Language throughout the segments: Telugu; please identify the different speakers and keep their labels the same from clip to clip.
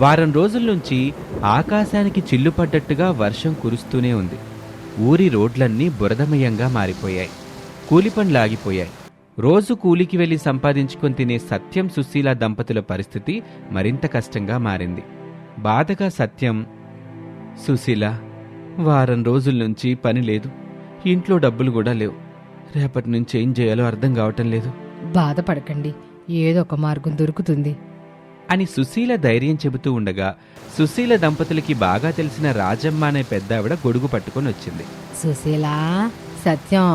Speaker 1: వారం రోజుల నుంచి ఆకాశానికి చిల్లు పడ్డట్టుగా వర్షం కురుస్తూనే ఉంది. ఊరి రోడ్లన్నీ బురదమయంగా మారిపోయాయి. కూలి పనులు ఆగిపోయాయి. రోజు కూలికి వెళ్లి సంపాదించుకొని తినే సత్యం సుశీల దంపతుల పరిస్థితి మరింత కష్టంగా మారింది. బాధగా సత్యం, సుశీల, వారం రోజుల నుంచి పని లేదు, ఇంట్లో డబ్బులు కూడా లేవు, రేపటి నుంచి ఏం చేయాలో అర్థం కావటం లేదు
Speaker 2: బాధపడకండి, ఏదో ఒక మార్గం దొరుకుతుంది
Speaker 1: అని సుశీల ధైర్యం చెబుతూ ఉండగా సుశీల దంపతులకి బాగా తెలిసిన రాజమ్మ అనే పెద్దావిడ గొడుగు పట్టుకొని వచ్చింది.
Speaker 2: సుశీలా, సత్యం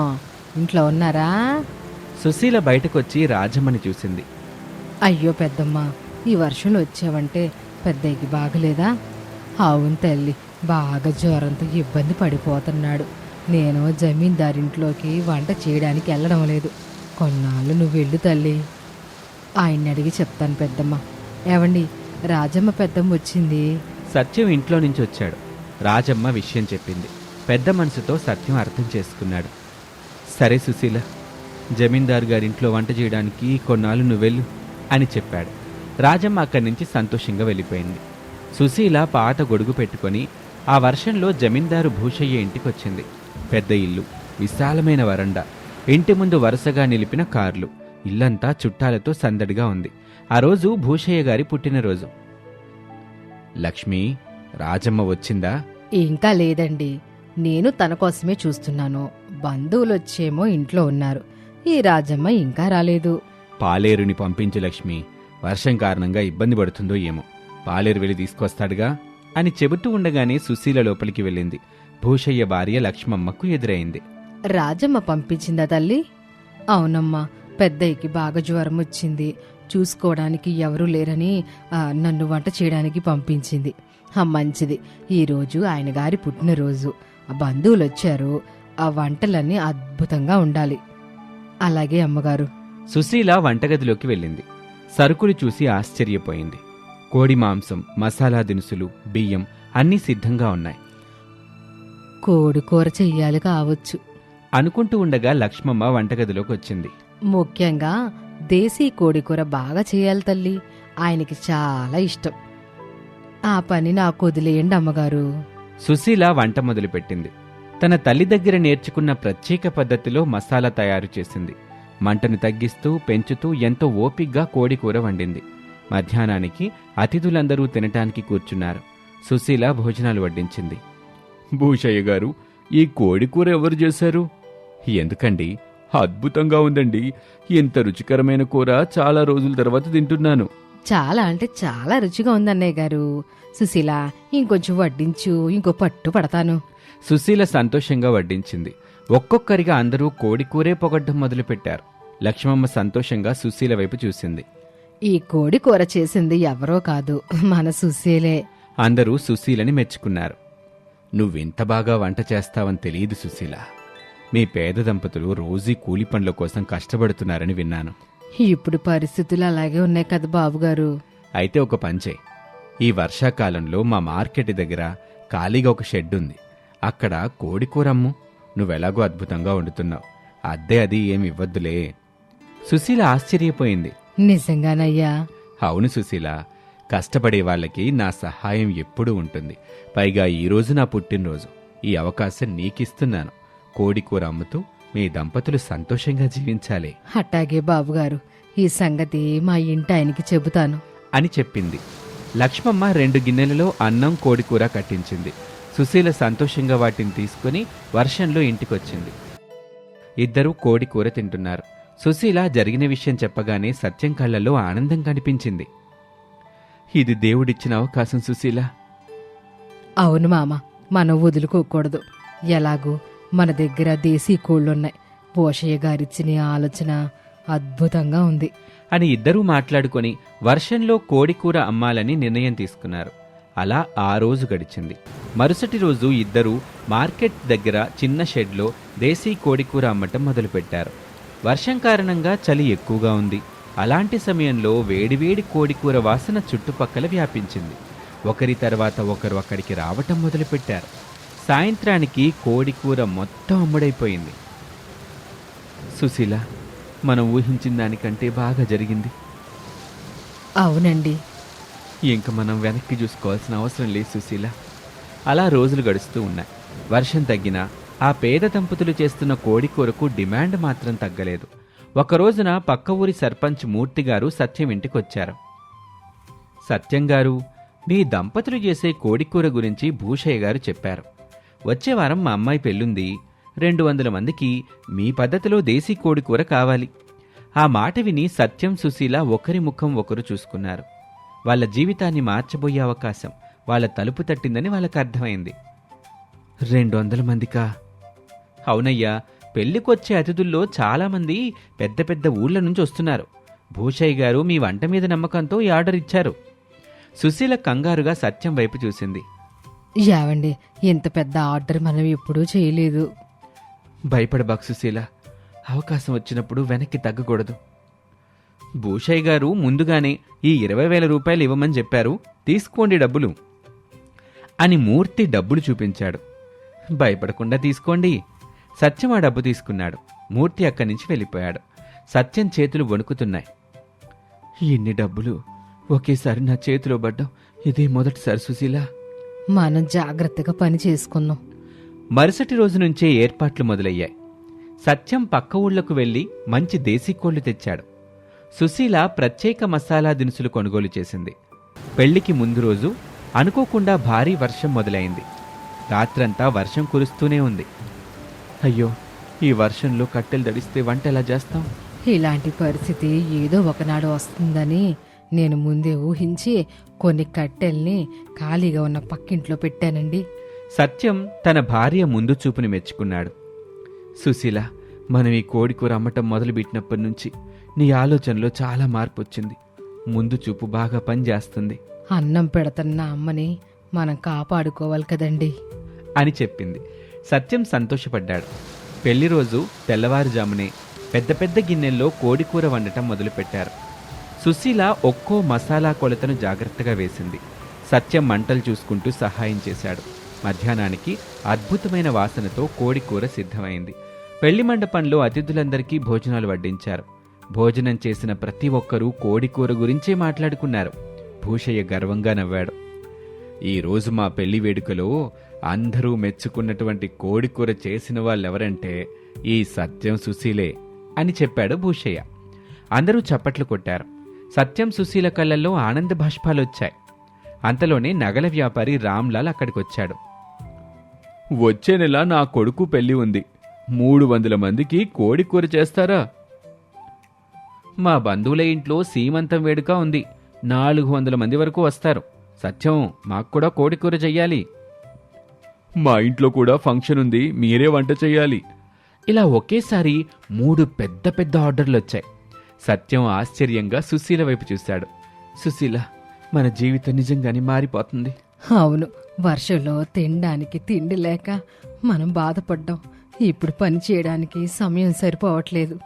Speaker 2: ఇంట్లో ఉన్నారా?
Speaker 1: సుశీల బయటకొచ్చి రాజమ్మని చూసింది.
Speaker 2: అయ్యో పెద్దమ్మ, ఈ వర్షంలో వచ్చావంటే పెద్దయ్యకి బాగలేదా? అవును తల్లి, బాగా జ్వరంతో ఇబ్బంది పడిపోతున్నాడు. నేను జమీందారింట్లోకి వంట చేయడానికి వెళ్ళడం లేదు. కొన్నాళ్ళు నువ్వు వెళ్ళు తల్లి. ఆయన్ని అడిగి చెప్తాను పెద్దమ్మ. ఏవండి, రాజమ్మ పెద్దమ్మ వచ్చింది.
Speaker 1: సత్యం ఇంట్లో నుంచి వచ్చాడు. రాజమ్మ విషయం చెప్పింది. పెద్ద మనసుతో సత్యం అర్థం చేసుకున్నాడు. సరే సుశీల, జమీందారు గారింట్లో వంట చేయడానికి కొన్నాళ్ళు నువ్వెళ్ళు అని చెప్పాడు. రాజమ్మ అక్కడి నుంచి సంతోషంగా వెళ్ళిపోయింది. సుశీల పాత గొడుగు పెట్టుకొని ఆ వర్షంలో జమీందారు భూషయ్య ఇంటికొచ్చింది. పెద్ద ఇల్లు, విశాలమైన వరండా, ఇంటి ముందు వరుసగా నిలిపిన కార్లు, ఇల్లంతా చుట్టాలతో సందడిగా ఉంది. ఆ రోజు భూషయ్య గారి పుట్టినరోజు. లక్ష్మి, రాజమ్మ వచ్చిందా?
Speaker 2: ఇంకా లేదండి, నేను తన కోసమే చూస్తున్నాను. బంధువులొచ్చేమో ఇంట్లో ఉన్నారు. ఈ రాజమ్మ ఇంకా రాలేదు.
Speaker 1: పాలేరుని పంపించు లక్ష్మి, వర్షం కారణంగా ఇబ్బంది పడుతుందో ఏమో, పాలేరు వెళ్ళి తీసుకొస్తాడుగా అని చెబుతూ ఉండగానే సుశీల లోపలికి వెళ్ళింది. భూషయ్య భార్య లక్ష్మమ్మకు ఎదురైంది.
Speaker 2: రాజమ్మ పంపించిందా తల్లి? అవునమ్మా, పెద్దయ్యకి బాగా జ్వరం వచ్చింది, చూసుకోవడానికి ఎవరూ లేరని నన్ను వంట చేయడానికి పంపించింది. మంచిది, ఈరోజు ఆయన గారి పుట్టినరోజు, బంధువులు వచ్చారు, ఆ వంటలన్నీ అద్భుతంగా ఉండాలి. అలాగే అమ్మగారు.
Speaker 1: సుశీల వంటగదిలోకి వెళ్ళింది. సరుకులు చూసి ఆశ్చర్యపోయింది. కోడి మాంసం, మసాలా దినుసులు, బియ్యం అన్నీ సిద్ధంగా ఉన్నాయి.
Speaker 2: కోడి కూర చెయ్యాలి కావచ్చు
Speaker 1: అనుకుంటూ ఉండగా లక్ష్మమ్మ వంటగదిలోకి వచ్చింది.
Speaker 2: ముఖ్యంగా దేశీ కోడి కూర బాగా చేయాలి తల్లి, ఆయనకి చాలా ఇష్టం. ఆ పని నాకు వదిలేయండి అమ్మగారు.
Speaker 1: సుశీల వంట మొదలుపెట్టింది. తన తల్లి దగ్గర నేర్చుకున్న ప్రత్యేక పద్ధతిలో మసాలా తయారు చేసింది. మంటను తగ్గిస్తూ పెంచుతూ ఎంతో ఓపిగ్గా కోడికూర వండింది. మధ్యాహ్నానికి అతిథులందరూ తినటానికి కూర్చున్నారు. సుశీల భోజనాలు వడ్డించింది. భూషయ్య గారు, ఈ కోడికూర ఎవరు చేశారు? ఎందుకండి, అద్భుతంగా ఉందండి. ఇంత రుచికరమైన కూర చాలా రోజుల తర్వాత తింటున్నాను.
Speaker 2: చాలా అంటే చాలా రుచిగా ఉందన్నయ్య గారు. సుశీల, ఇంకొంచెం వడ్డించు, ఇంకో పట్టు పడతాను.
Speaker 1: సుశీల సంతోషంగా వడ్డించింది. ఒక్కొక్కరిగా అందరూ కోడికూరే పొగడ్డం మొదలుపెట్టారు. లక్ష్మమ్మ సంతోషంగా సుశీల వైపు చూసింది.
Speaker 2: ఈ కోడి కూర చేసింది ఎవరో కాదు, మన సుశీలే.
Speaker 1: అందరూ సుశీలని మెచ్చుకున్నారు. నువ్వింత బాగా వంట చేస్తావని తెలియదు సుశీల. మీ పేద దంపతులు రోజీ కూలి పనుల కోసం కష్టపడుతున్నారని విన్నాను.
Speaker 2: ఇప్పుడు పరిస్థితులు అలాగే ఉన్నాయి కదా బాబుగారు.
Speaker 1: అయితే ఒక పంచే, ఈ వర్షాకాలంలో మా మార్కెట్ దగ్గర ఖాళీగా ఒక షెడ్ ఉంది. అక్కడ కోడికూర అమ్ము. నువ్వెలాగో అద్భుతంగా వండుతున్నావు. అద్దె అది ఏమి ఇవ్వద్దులే. సుశీల ఆశ్చర్యపోయింది.
Speaker 2: నిజంగానయ్యా?
Speaker 1: అవును సుశీల, కష్టపడే వాళ్ళకి నా సహాయం ఎప్పుడూ ఉంటుంది. పైగా ఈరోజు నా పుట్టినరోజు. ఈ అవకాశం నీకిస్తున్నాను. కోడికూర అమ్ముతూ మీ దంపతులు సంతోషంగా జీవించాలి.
Speaker 2: అట్టాగే బాబుగారు, ఈ సంగతి మా ఇంటి ఆయనకి చెబుతాను
Speaker 1: అని చెప్పింది. లక్ష్మమ్మ 2 గిన్నెలలో అన్నం, కోడికూర కట్టించింది. సుశీల సంతోషంగా వాటిని తీసుకుని వర్షంలో ఇంటికొచ్చింది. ఇద్దరూ కోడికూర తింటున్నారు. సుశీల జరిగిన విషయం చెప్పగానే సత్యం కళ్ళల్లో ఆనందం కనిపించింది. ఇది దేవుడిచ్చిన అవకాశం సుశీల.
Speaker 2: అవును మామ, మనం వదులుకోకూడదు. ఎలాగూ మన దగ్గర దేశీ కోళ్లున్నాయి. పోషయ్య గారిచ్చిన ఆలోచన అద్భుతంగా ఉంది
Speaker 1: అని ఇద్దరూ మాట్లాడుకొని వర్షంలో కోడికూర అమ్మాలని నిర్ణయం తీసుకున్నారు. అలా ఆ రోజు గడిచింది. మరుసటి రోజు ఇద్దరూ మార్కెట్ దగ్గర చిన్న షెడ్లో దేశీ కోడికూర అమ్మటం మొదలుపెట్టారు. వర్షం కారణంగా చలి ఎక్కువగా ఉంది. అలాంటి సమయంలో వేడివేడి కోడికూర వాసన చుట్టుపక్కల వ్యాపించింది. ఒకరి తర్వాత ఒకరు అక్కడికి రావటం మొదలుపెట్టారు. సాయంత్రానికి కోడికూర మొత్తం అమ్ముడైపోయింది. సుశీల, మనం ఊహించిన దానికంటే బాగా జరిగింది.
Speaker 2: అవునండి,
Speaker 1: ఇంక మనం వెనక్కి చూసుకోవాల్సిన అవసరం లేదు సుశీల. అలా రోజులు గడుస్తూ ఉన్నాయి. వర్షం తగ్గినా ఆ పేద దంపతులు చేస్తున్న కోడి కూరకు డిమాండ్ మాత్రం తగ్గలేదు. ఒకరోజున పక్క ఊరి సర్పంచ్ మూర్తిగారు సత్యం ఇంటికొచ్చారు. సత్యం గారు, మీ దంపతులు చేసే కోడికూర గురించి భూషయ్య గారు చెప్పారు. వచ్చే వారం మా అమ్మాయి పెళ్ళుంది. 200 మందికి మీ పద్ధతిలో దేశీ కోడికూర కావాలి. ఆ మాట విని సత్యం, సుశీల ఒకరి ముఖం ఒకరు చూసుకున్నారు. వాళ్ళ జీవితాన్ని మార్చబోయే అవకాశం వాళ్ళ తలుపు తట్టిందని వాళ్ళకు అర్థమైంది. 200 మందికా? అవునయ్యా, పెళ్లికొచ్చే అతిథుల్లో చాలామంది పెద్ద పెద్ద ఊళ్ళ నుంచి వస్తున్నారు. భూషయ్య గారు మీ వంట మీద నమ్మకంతో ఈ ఆర్డర్ ఇచ్చారు. సుశీల కంగారుగా సత్యం వైపు చూసింది.
Speaker 2: యావండి, ఇంత పెద్ద ఆర్డర్ మనం ఎప్పుడూ చేయలేదు.
Speaker 1: భయపడబాకు సుశీల, అవకాశం వచ్చినప్పుడు వెనక్కి తగ్గకూడదు. భూషయ్య గారు ముందుగానే ఈ 20,000 రూపాయలు ఇవ్వమని చెప్పారు, తీసుకోండి డబ్బులు అని మూర్తి డబ్బులు చూపించాడు. భయపడకుండా తీసుకోండి. సత్యం ఆ డబ్బు తీసుకున్నాడు. మూర్తి అక్కడి నుంచి వెళ్ళిపోయాడు. సత్యం చేతులు వణుకుతున్నాయి. ఇన్ని డబ్బులు ఒకేసారి నా చేతిలో పడ్డం ఇదే మొదటిసారి సుశీల.
Speaker 2: మనం జాగ్రత్తగా పని చేసుకుందాం.
Speaker 1: మరుసటి రోజు నుంచే ఏర్పాట్లు మొదలయ్యాయి. సత్యం పక్క ఊళ్లకు వెళ్లి మంచి దేశీ కోళ్లు తెచ్చాడు. సుశీల ప్రత్యేక మసాలా దినుసులు కొనుగోలు చేసింది. పెళ్లికి ముందు రోజు అనుకోకుండా భారీ వర్షం మొదలైంది. రాత్రంతా వర్షం కురుస్తూనే ఉంది. అయ్యో, ఈ వర్షంలో కట్టెలు దడిస్తే వంట ఎలా చేస్తాం?
Speaker 2: ఇలాంటి పరిస్థితి ఏదో ఒకనాడు వస్తుందని నేను ముందే ఊహించి కొన్ని కట్టెల్ని ఖాళీగా ఉన్న పక్కింట్లో పెట్టానండి.
Speaker 1: సత్యం తన భార్య ముందు చూపుని మెచ్చుకున్నాడు. సుశీల, మనం ఈ కోడికూర అమ్మటం మొదలుపెట్టినప్పటి నుంచి నీ ఆలోచనలో చాలా మార్పు వచ్చింది. ముందు చూపు బాగా పనిచేస్తుంది
Speaker 2: అన్నం పెడుతున్న అమ్మని మనం కాపాడుకోవాలి కదండి
Speaker 1: అని చెప్పింది. సత్యం సంతోషపడ్డాడు. పెళ్లి రోజు తెల్లవారుజామునే పెద్ద పెద్ద గిన్నెల్లో కోడికూర వండటం మొదలుపెట్టారు. సుశీల ఒక్కో మసాలా కొలతను జాగ్రత్తగా వేసింది. సత్యం మంటలు చూసుకుంటూ సహాయం చేశాడు. మధ్యాహ్నానికి అద్భుతమైన వాసనతో కోడికూర సిద్ధమైంది. పెళ్లి మండపంలో అతిథులందరికీ భోజనాలు వడ్డించారు. భోజనం చేసిన ప్రతి ఒక్కరూ కోడికూర గురించే మాట్లాడుకున్నారు. భూషయ్య గర్వంగా నవ్వాడు. ఈరోజు మా పెళ్లి వేడుకలో అందరూ మెచ్చుకున్నటువంటి కోడికూర చేసిన వాళ్ళెవరంటే ఈ సత్యం, సుశీలే అని చెప్పాడు భూషయ్య. అందరూ చప్పట్లు కొట్టారు. సత్యం, సుశీల కళ్ళల్లో ఆనంద బాష్పాలొచ్చాయి. అంతలోనే నగల వ్యాపారి రామ్లాల్ అక్కడికొచ్చాడు. వచ్చే నెల నా కొడుకు పెళ్లి ఉంది. 300 మందికి కోడికూర చేస్తారా? మా బంధువుల ఇంట్లో సీమంతం వేడుక ఉంది. 400 మంది వరకు వస్తారు. సత్యం, మాకు కూడా కోడికూర చెయ్యాలి. మా ఇంట్లో కూడా ఫంక్షన్ ఉంది, మీరే వంట చెయ్యాలి. ఇలా ఒకేసారి 3 పెద్ద పెద్ద ఆర్డర్లొచ్చాయి. సత్యం ఆశ్చర్యంగా సుశీల వైపు చూశాడు. సుశీల, మన జీవితం నిజంగానే మారిపోతుంది.
Speaker 2: అవును, వర్షంలో తినడానికి తిండి లేక మనం బాధపడ్డాం. ఇప్పుడు పని చేయడానికి సమయం సరిపోవట్లేదు.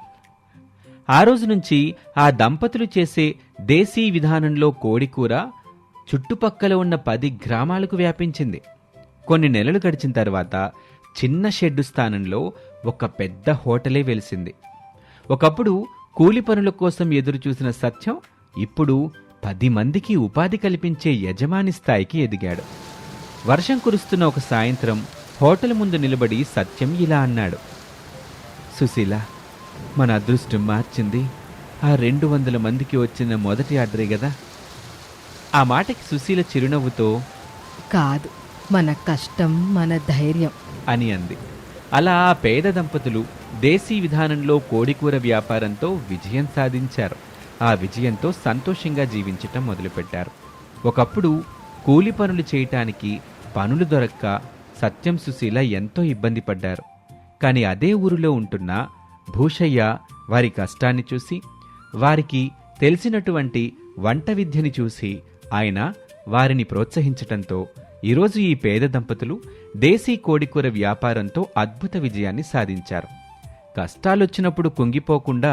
Speaker 1: ఆ రోజు నుంచి ఆ దంపతులు చేసే దేశీ విధానంలో కోడికూర చుట్టుపక్కల ఉన్న 10 గ్రామాలకు వ్యాపించింది. కొన్ని నెలలు గడిచిన తర్వాత చిన్న షెడ్డు స్థానంలో ఒక పెద్ద హోటలే వెలిసింది. ఒకప్పుడు కూలి పనుల కోసం ఎదురుచూసిన సత్యం ఇప్పుడు 10 మందికి ఉపాధి కల్పించే యజమాని స్థాయికి ఎదిగాడు. వర్షం కురుస్తున్న ఒక సాయంత్రం హోటల్ ముందు నిలబడి సత్యం ఇలా అన్నాడు. సుశీల, మన అదృష్టం మార్చింది. ఆ 200 మందికి వచ్చిన మొదటి ఆర్డరే గదా? ఆ మాటకి సుశీల చిరునవ్వుతో
Speaker 2: కాదు, మన కష్టం, మన ధైర్యం
Speaker 1: అని అంది. అలా ఆ పేద దంపతులు దేశీ విధానంలో కోడికూర వ్యాపారంతో విజయం సాధించారు. ఆ విజయంతో సంతోషంగా జీవించటం మొదలుపెట్టారు. ఒకప్పుడు కూలి పనులు చేయటానికి పనులు దొరక్క సత్యం, సుశీల ఎంతో ఇబ్బంది పడ్డారు. కానీ అదే ఊరిలో ఉంటున్న భూషయ్య వారి కష్టాన్ని చూసి, వారికి తెలిసినటువంటి వంట విద్యని చూసి ఆయన వారిని ప్రోత్సహించటంతో ఈరోజు ఈ పేద దంపతులు దేశీ కోడికూర వ్యాపారంతో అద్భుత విజయాన్ని సాధించారు. కష్టాలొచ్చినప్పుడు కుంగిపోకుండా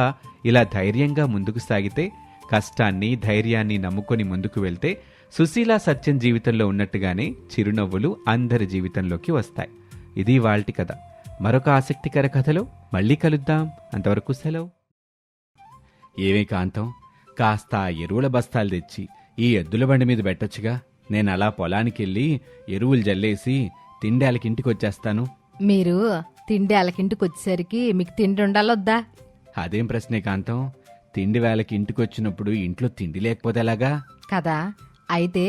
Speaker 1: ఇలా ధైర్యంగా ముందుకు సాగితే, కష్టాన్ని, ధైర్యాన్ని నమ్ముకొని ముందుకు వెళ్తే సుశీల, సత్యం జీవితంలో ఉన్నట్టుగానే చిరునవ్వులు అందరి జీవితంలోకి వస్తాయి. ఇది వాల్టి కథ. మరొక ఆసక్తికర కథలో మళ్ళీ కలుద్దాం. అంతవరకు సెలవు. ఏమే కాంతం, కాస్త ఎరువుల బస్తాలు తెచ్చి ఈ ఎద్దుల బండి మీద పెట్టొచ్చుగా. నేను అలా పొలానికెళ్ళి ఎరువులు జల్లేసి తిండాలకి ఇంటికి వచ్చేస్తాను.
Speaker 2: మీరు తిండి వాళ్ళకింటికి వచ్చేసరికి మీకు తిండి ఉండాలొద్దా?
Speaker 1: అదేం ప్రశ్నే కాంతం, తిండి వేళకి ఇంటికి వచ్చినప్పుడు ఇంట్లో తిండి లేకపోతే ఎలాగా?
Speaker 2: కదా, అయితే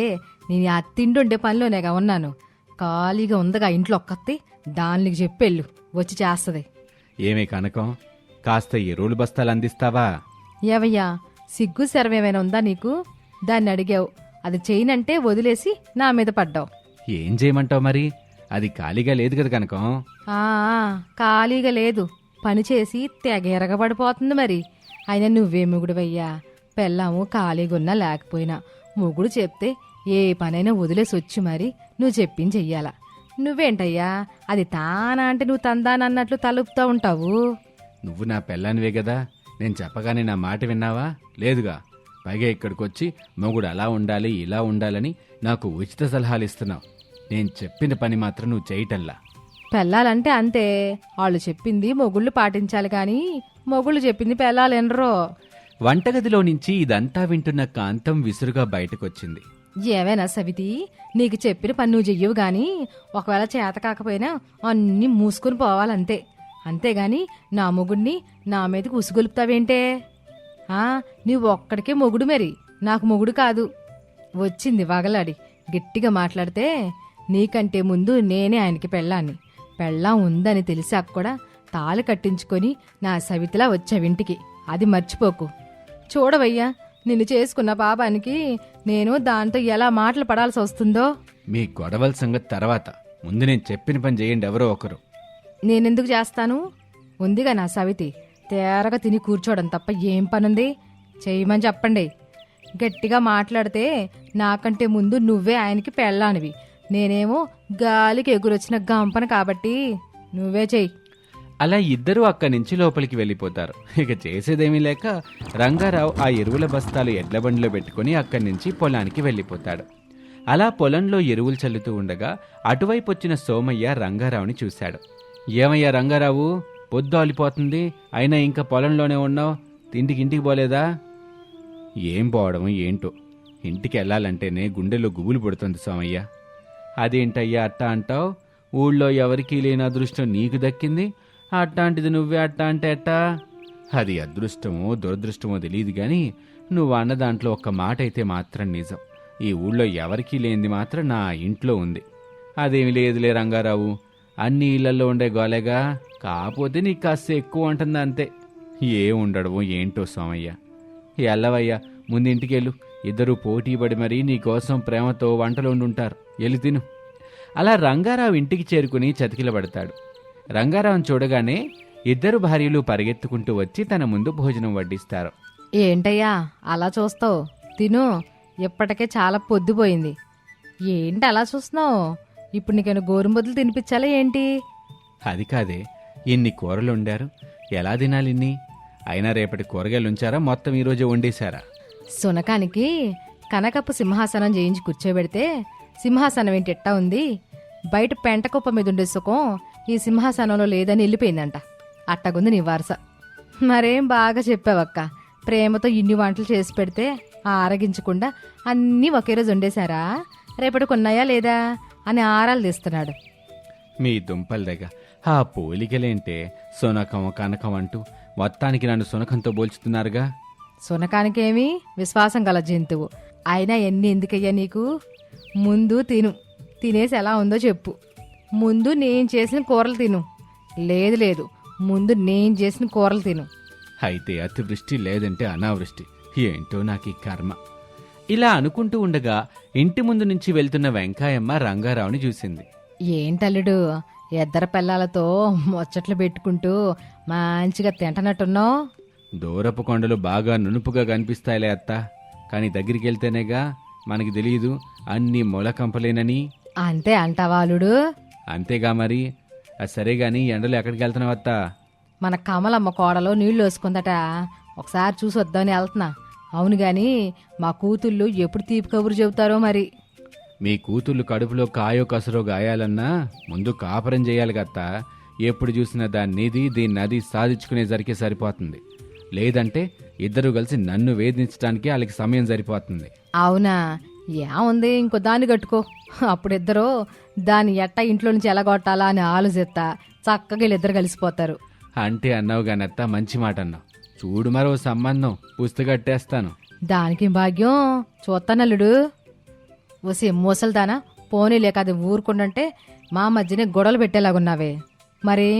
Speaker 2: నేను ఆ తిండి ఉండే పనిలోనేగా ఉన్నాను. ఖాళీగా ఉందగా ఇంట్లో ఒక్కత్తి, దానికి చెప్పెళ్ళు, వచ్చి చేస్తుంది.
Speaker 1: ఏమే కనకం, కాస్త ఎరువులు బస్తాలు అందిస్తావా?
Speaker 2: ఏవయ్యా, సిగ్గు శరమేమైనా ఉందా నీకు? దాన్ని అడిగావు, అది చేయనంటే వదిలేసి నా మీద పడ్డావు.
Speaker 1: ఏం చేయమంటావు మరి? అది ఖాళీగా లేదు కదా కనకం.
Speaker 2: ఆ ఖాళీగా లేదు, పని చేసి తెగ ఎరగబడిపోతుంది మరి. అయినా నువ్వే మొగుడువయ్యా, పెళ్ళాము ఖాళీగున్నా లేకపోయినా మొగుడు చెప్తే ఏ పనైనా వదిలేసి వచ్చి మరి నువ్వు చెప్పింది చెయ్యాలా. నువ్వేంటయ్యా అది తానా అంటే నువ్వు తందానన్నట్లు తలుపుతూ ఉంటావు.
Speaker 1: నువ్వు నా పెళ్ళానివే కదా, నేను చెప్పగానే నా మాట విన్నావా? లేదుగా. పైగా ఇక్కడికొచ్చి మొగుడు అలా ఉండాలి ఇలా ఉండాలని నాకు ఉచిత సలహాలు ఇస్తున్నావు. నేను చెప్పిన పని మాత్రం నువ్వు చేయటంలా.
Speaker 2: పెళ్ళాలంటే అంతే, వాళ్ళు చెప్పింది మొగుళ్ళు పాటించాలి కానీ మొగుళ్ళు చెప్పింది పెళ్ళాలెనరో.
Speaker 1: వంటగదిలో నుంచి ఇదంతా వింటున్న కాంతం విసురుగా బయటకొచ్చింది.
Speaker 2: ఏవైనా సవితి, నీకు చెప్పిన పని నువ్వు చెయ్యవు గాని ఒకవేళ చేత కాకపోయినా అన్నీ మూసుకుని పోవాలంతే. అంతేగాని నా మొగుడిని నా మీదకి ఉసుగొలుపుతావేంటే? నీవు ఒక్కడికే మొగుడు మరి, నాకు మొగుడు కాదు. వచ్చింది వగలాడి గట్టిగా మాట్లాడితే, నీకంటే ముందు నేనే ఆయనకి పెళ్ళాన్ని. పెళ్ళాం ఉందని తెలిసాక కూడా తాళి కట్టించుకొని నా సవితిలా వచ్చావింటికి, అది మర్చిపోకు. చూడవయ్యా, నిన్ను చేసుకున్న పాపానికి నేను దాంతో ఎలా మాటలు పడాల్సి వస్తుందో.
Speaker 1: మీ గొడవల సంగతి తర్వాత, ముందు నేను చెప్పిన పని చేయండి ఎవరో ఒకరు.
Speaker 2: నేనెందుకు చేస్తాను? ఉందిగా నా సవితి, తేరగా తిని కూర్చోవడం తప్ప ఏం పనుంది? చేయమని చెప్పండి. గట్టిగా మాట్లాడితే నాకంటే ముందు నువ్వే ఆయనకి పెళ్ళానివి, నేనేమో గాలికి ఎగురొచ్చిన గంపన కాబట్టి నువ్వే చెయ్యి.
Speaker 1: అలా ఇద్దరూ అక్కడి నుంచి లోపలికి వెళ్ళిపోతారు. ఇక చేసేదేమీ లేక రంగారావు ఆ ఎరువుల బస్తాలు ఎడ్ల బండిలో పెట్టుకుని అక్కడి నుంచి పొలానికి వెళ్ళిపోతాడు. అలా పొలంలో ఎరువులు చల్లుతూ ఉండగా అటువైపు వచ్చిన సోమయ్య రంగారావుని చూశాడు. ఏమయ్యా రంగారావు, పొద్దు ఆలిపోతుంది, అయినా ఇంకా పొలంలోనే ఉన్నావు, ఇంటికి పోలేదా? ఏం పోవడం ఏంటో, ఇంటికి వెళ్ళాలంటేనే గుండెలో గుబులు పుడుతుంది సోమయ్య. అదేంటయ్యా అట్టా అంటావు? ఊళ్ళో ఎవరికీ లేని అదృష్టం నీకు దక్కింది, అట్టాంటిది నువ్వే అట్టా అంటే ఎట్టా? అది అదృష్టమో దురదృష్టమో తెలియదు గాని నువ్వు అన్న దాంట్లో ఒక్క మాట అయితే మాత్రం నిజం. ఈ ఊళ్ళో ఎవరికీ లేనిది మాత్రం నా ఇంట్లో ఉంది. అదేమి లేదులే రంగారావు, అన్ని ఇళ్లలో ఉండే గోలేగా, కాకపోతే నీకు కాస్త ఎక్కువ ఉంటుంది అంతే. ఏ ఉండడమో ఏంటో సోమయ్య. ఎల్లవయ్యా, ముందు ఇంటికెళ్ళు, ఇద్దరూ పోటీపడి మరీ నీకోసం ప్రేమతో వంటలు వండుంటారు, వెళ్ళి తిను. అలా రంగారావు ఇంటికి చేరుకుని చతికిలబడతాడు. రంగారావుని చూడగానే ఇద్దరు భార్యలు పరిగెత్తుకుంటూ వచ్చి తన ముందు భోజనం వడ్డిస్తారు.
Speaker 2: ఏంటయ్యా అలా చూస్తావు? తిను, ఇప్పటికే చాలా పొద్దుపోయింది. ఏంటి అలా చూస్తున్నావు? ఇప్పుడు నీకైనా గోరుముద్దలు తినిపించాలా ఏంటి?
Speaker 1: అది కాదే, ఇన్ని కూరలు వండారు, ఎలా తినాలి ఇన్ని? అయినా రేపటి కూరగాయలు ఉంచారా, మొత్తం ఈరోజే వండేశారా?
Speaker 2: సునకానికి కనకపు సింహాసనం చేయించి కూర్చోబెడితే సింహాసనం ఏంటి ఎట్టా ఉంది, బయట పెంటకుప్ప మీద ఉండే సుఖం ఈ సింహాసనంలో లేదని వెళ్ళిపోయిందంట. అట్టగుంది నీ వరుస. మరేం బాగా చెప్పావక్క, ప్రేమతో ఇన్ని వంటలు చేసి పెడితే ఆరగించకుండా అన్నీ ఒకే రోజు వండేశారా, రేపటికి ఉన్నాయా లేదా అని ఆరాలు తీస్తున్నాడు.
Speaker 1: మీ దుంపల దగ్గర ఆ పోలికలేంటే, సునకం కనకం అంటూ మొత్తానికి నన్ను సునకంతో పోల్చుతున్నారుగా.
Speaker 2: సునకానికేమి విశ్వాసం గల జంతువు, అయినా ఎన్ని ఎందుకయ్యా నీకు? ముందు తిను, తినేసి ఎలా ఉందో చెప్పు. ముందు నేను చేసిన కూరలు తిను. లేదు, ముందు నేను చేసిన కూరలు తిను.
Speaker 1: అయితే అతివృష్టి లేదంటే అనావృష్టి, ఏంటో నాకు ఈ కర్మ. ఇలా అనుకుంటూ ఉండగా ఇంటి ముందు నుంచి వెళ్తున్న వెంకాయమ్మ రంగారావుని చూసింది.
Speaker 2: ఏంటల్లుడు, ఇద్దరు పిల్లలతో ముచ్చట్లు పెట్టుకుంటూ మంచిగా తింటనట్టున్నావు.
Speaker 1: దూరపు కొండలు బాగా నునుపుగా కనిపిస్తాయిలే అత్త, కానీ దగ్గరికి వెళ్తేనేగా మనకి తెలియదు అన్ని మొలకంపలేనని.
Speaker 2: అంతే అంటావాలుడు?
Speaker 1: అంతేగా మరి. సరే గాని ఎండలో ఎక్కడికి వెళ్తున్నావు అత్త?
Speaker 2: మన కమలమ్మ కోడలో నీళ్లు వేసుకుందట, ఒకసారి చూసి వద్దామని వెళ్తున్నా. అవును గాని మా కూతుళ్ళు ఎప్పుడు తీపి కబురు చెబుతారో మరి.
Speaker 1: మీ కూతుళ్ళు కడుపులో కాయో కసరో గాయాలన్నా ముందు కాపురం చేయాలి గత్తా. ఎప్పుడు చూసినా దాన్నిది దీన్నది సాధించుకునేసరికి సరిపోతుంది. లేదంటే ఇద్దరు కలిసి నన్ను వేధించడానికి వాళ్ళకి సమయం సరిపోతుంది.
Speaker 2: అవునా, ఏముంది, ఇంకో దాన్ని కట్టుకో. అప్పుడిద్దరూ దాన్ని ఎట్టా ఇంట్లో నుంచి ఎలాగొట్టాలా అని ఆలోచిస్తా చక్కగా వీళ్ళిద్దరు కలిసిపోతారు.
Speaker 1: అంటే అన్నావు గానత్త, మంచి మాట అన్నావు. చూడు మరో సంబంధం పుస్తకట్టేస్తాను.
Speaker 2: దానికి భాగ్యం చూస్తానల్లుడు. ఓసి మూసలుదానా, పోనీ లేక అది ఊరుకుండంటే మా మధ్యనే గొడవలు పెట్టేలాగున్నావే. మరి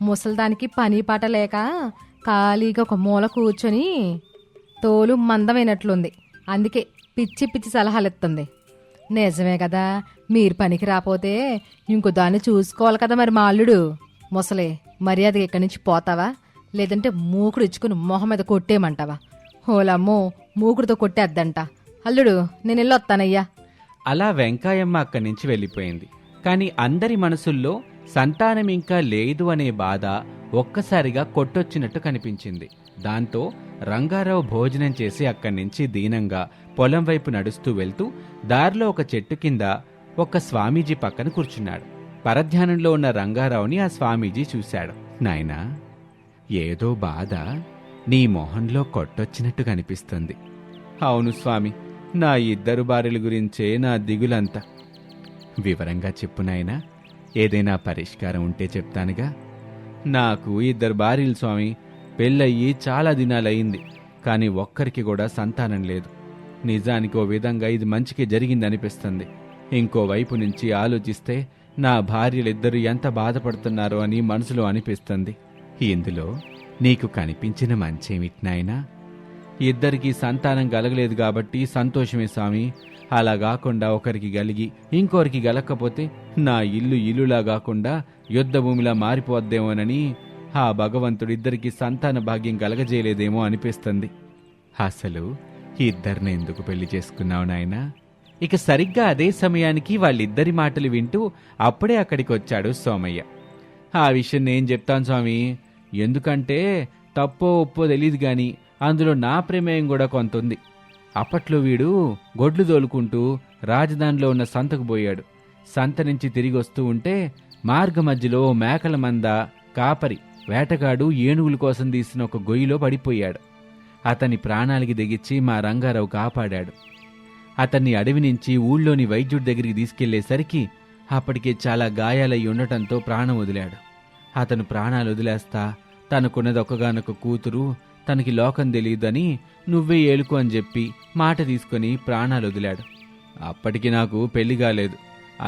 Speaker 2: ముసలిదానికి పని పాట లేక ఖాళీగా ఒక మూల కూర్చొని తోలు మందమైనట్లుంది. అందుకే పిచ్చి పిచ్చి సలహాలు ఇస్తుంది. నిజమే కదా, మీరు పనికి రాపోతే ఇంకో దాన్ని చూసుకోవాలి కదా మరి మా అల్లుడు. ముసలే, మర్యాద ఇక్కడి నుంచి పోతావా, లేదంటే మూకుడు ఇచ్చుకుని మొహం మీద కొట్టేయమంటావా? ఓలమ్మో, మూకుడుతో కొట్టేద్దంట. అల్లుడు, నేను వెళ్ళొస్తానయ్యా.
Speaker 1: అలా వెంకాయమ్మ అక్కడి నుంచి వెళ్ళిపోయింది. కాని అందరి మనసుల్లో సంతానం ఇంకా లేదు అనే బాధ ఒక్కసారిగా కొట్టొచ్చినట్టు కనిపించింది. దాంతో రంగారావు భోజనం చేసి అక్కడి నుంచి దీనంగా పొలం వైపు నడుస్తూ వెళ్తూ దారిలో ఒక చెట్టు కింద ఒక స్వామీజీ పక్కన కూర్చున్నాడు. పరధ్యానంలో ఉన్న రంగారావుని ఆ స్వామీజీ చూశాడు. నాయనా, ఏదో బాధ నీ మొహంలో కొట్టొచ్చినట్టు కనిపిస్తుంది. అవును స్వామి, నా ఇద్దరు భార్యల గురించే నా దిగులంతా. వివరంగా చెప్పు నాయనా, ఏదైనా పరిష్కారం ఉంటే చెప్తానుగా. నాకు ఇద్దరు భార్యలు స్వామి. పెళ్ళయ్యి చాలా దినాలయ్యింది, కానీ ఒక్కరికి కూడా సంతానం లేదు. నిజానికి ఓ విధంగా ఇది మంచికి జరిగిందనిపిస్తుంది. ఇంకోవైపు నుంచి ఆలోచిస్తే నా భార్యలిద్దరూ ఎంత బాధపడుతున్నారో అని మనసులో అనిపిస్తుంది. ఇందులో నీకు కనిపించిన మంచేమిటినాయనా? ఇద్దరికీ సంతానం కలగలేదు కాబట్టి సంతోషమే స్వామి. అలా కాకుండా ఒకరికి కలిగి ఇంకొరికి గలకపోతే నా ఇల్లులా కాకుండా యుద్ధ భూమిలా మారిపోద్దేమోనని ఆ భగవంతుడిద్దరికి సంతాన భాగ్యం కలగజేయలేదేమో అనిపిస్తుంది. అసలు ఇద్దరిని ఎందుకు పెళ్లి చేసుకున్నావు నాయనా? ఇక సరిగ్గా అదే సమయానికి వాళ్ళిద్దరి మాటలు వింటూ అప్పుడే అక్కడికి వచ్చాడు సోమయ్య. ఆ విషయం నేను చెప్తాను స్వామి. ఎందుకంటే తప్పో ఒప్పో తెలీదు గాని అందులో నా ప్రమేయం కూడా కొంతుంది. అప్పట్లో వీడు గొడ్లు తోలుకుంటూ రాజధానిలో ఉన్న సంతకు పోయాడు. సంత నుంచి తిరిగి వస్తూ ఉంటే మార్గ మధ్యలో మేకల మంద కాపరి వేటగాడు ఏనుగుల కోసం తీసిన ఒక గొయ్యిలో పడిపోయాడు. అతని ప్రాణాలకి దిగిచ్చి మా రంగారావు కాపాడాడు. అతన్ని అడవి నుంచి ఊళ్ళోని వైద్యుడి దగ్గరికి తీసుకెళ్లేసరికి అప్పటికే చాలా గాయాలయ్యి ఉండటంతో ప్రాణం వదిలాడు. అతను ప్రాణాలు వదిలేస్తా తనకున్నది ఒక్కగానొక్క కూతురు, తనకి లోకం తెలియదని నువ్వే ఏలుకో అని చెప్పి మాట తీసుకుని ప్రాణాలు వదిలాడు. అప్పటికి నాకు పెళ్లి కాలేదు.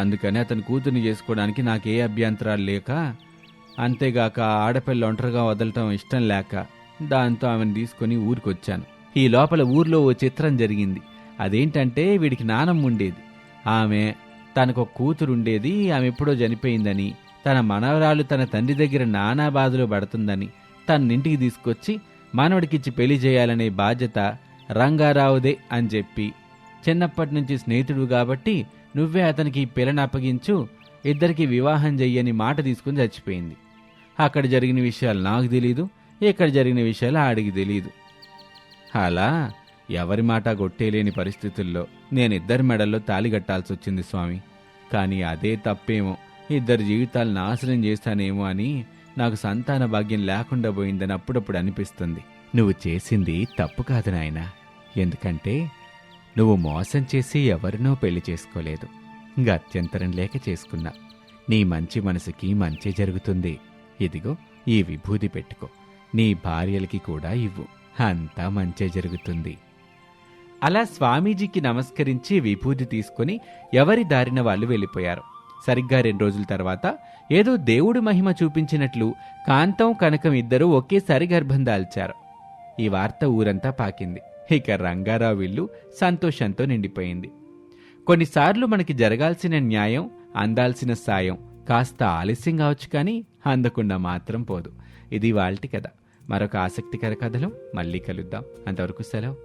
Speaker 1: అందుకని అతని కూతుర్ని చేసుకోవడానికి నాకే అభ్యంతరాలు లేక, అంతేగాక ఆడపిల్ల ఒంటరిగా వదలటం ఇష్టం లేక దాంతో ఆమెను తీసుకుని ఊరికొచ్చాను. ఈ లోపల ఊర్లో ఓ చిత్రం జరిగింది. అదేంటంటే వీడికి నానమ్మ ఉండేది. ఆమె తనకు కూతురుండేది. ఆమె ఎప్పుడో చనిపోయిందని, తన మనవరాలు తన తండ్రి దగ్గర నానా బాధలు పడుతుందని తన్నింటికి తీసుకొచ్చి మనవడికిచ్చి పెళ్లి చేయాలనే బాధ్యత రంగారావుదే అని చెప్పి, చిన్నప్పటి నుంచి స్నేహితుడు కాబట్టి నువ్వే అతనికి పిల్లని అప్పగించు, ఇద్దరికి వివాహం చెయ్యని మాట తీసుకుని చచ్చిపోయింది. అక్కడ జరిగిన విషయాలు నాకు తెలీదు, ఇక్కడ జరిగిన విషయాలు ఆడికి తెలీదు. అలా ఎవరి మాట కొట్టేలేని పరిస్థితుల్లో నేనిద్దరి మెడల్లో తాళి కట్టాల్సి వచ్చింది స్వామి. కానీ అదే తప్పేమో, ఇద్దరి జీవితాలు నాశనం చేస్తానేమో అని నాకు సంతాన భాగ్యం లేకుండా పోయిందని అప్పుడప్పుడు అనిపిస్తుంది. నువ్వు చేసింది తప్పు కాదు నాయనా. ఎందుకంటే నువ్వు మోసం చేసి ఎవరినో పెళ్లి చేసుకోలేదు. గత్యంతరం లేక చేసుకున్నా. నీ మంచి మనసుకి మంచి జరుగుతుంది. ఇదిగో ఈ విభూది పెట్టుకో, నీ భార్యలకి కూడా ఇవ్వు, అంతా మంచే జరుగుతుంది. అలా స్వామీజీకి నమస్కరించి విభూది తీసుకుని ఎవరి దారిన వాళ్ళు వెళ్ళిపోయారు. సరిగ్గా 2 రోజుల తర్వాత ఏదో దేవుడు మహిమ చూపించినట్లు కాంతం కనకం ఇద్దరూ ఒకేసారి గర్భం దాల్చారు. ఈ వార్త ఊరంతా పాకింది. ఇక రంగారావు ఇల్లు సంతోషంతో నిండిపోయింది. కొన్నిసార్లు మనకి జరగాల్సిన న్యాయం, అందాల్సిన సాయం కాస్త ఆలస్యం కావచ్చు, కానీ అందకుండా మాత్రం పోదు. ఇది వాల్టి కథ. మరొక ఆసక్తికర కథలో మళ్ళీ కలుద్దాం. అంతవరకు సెలవు.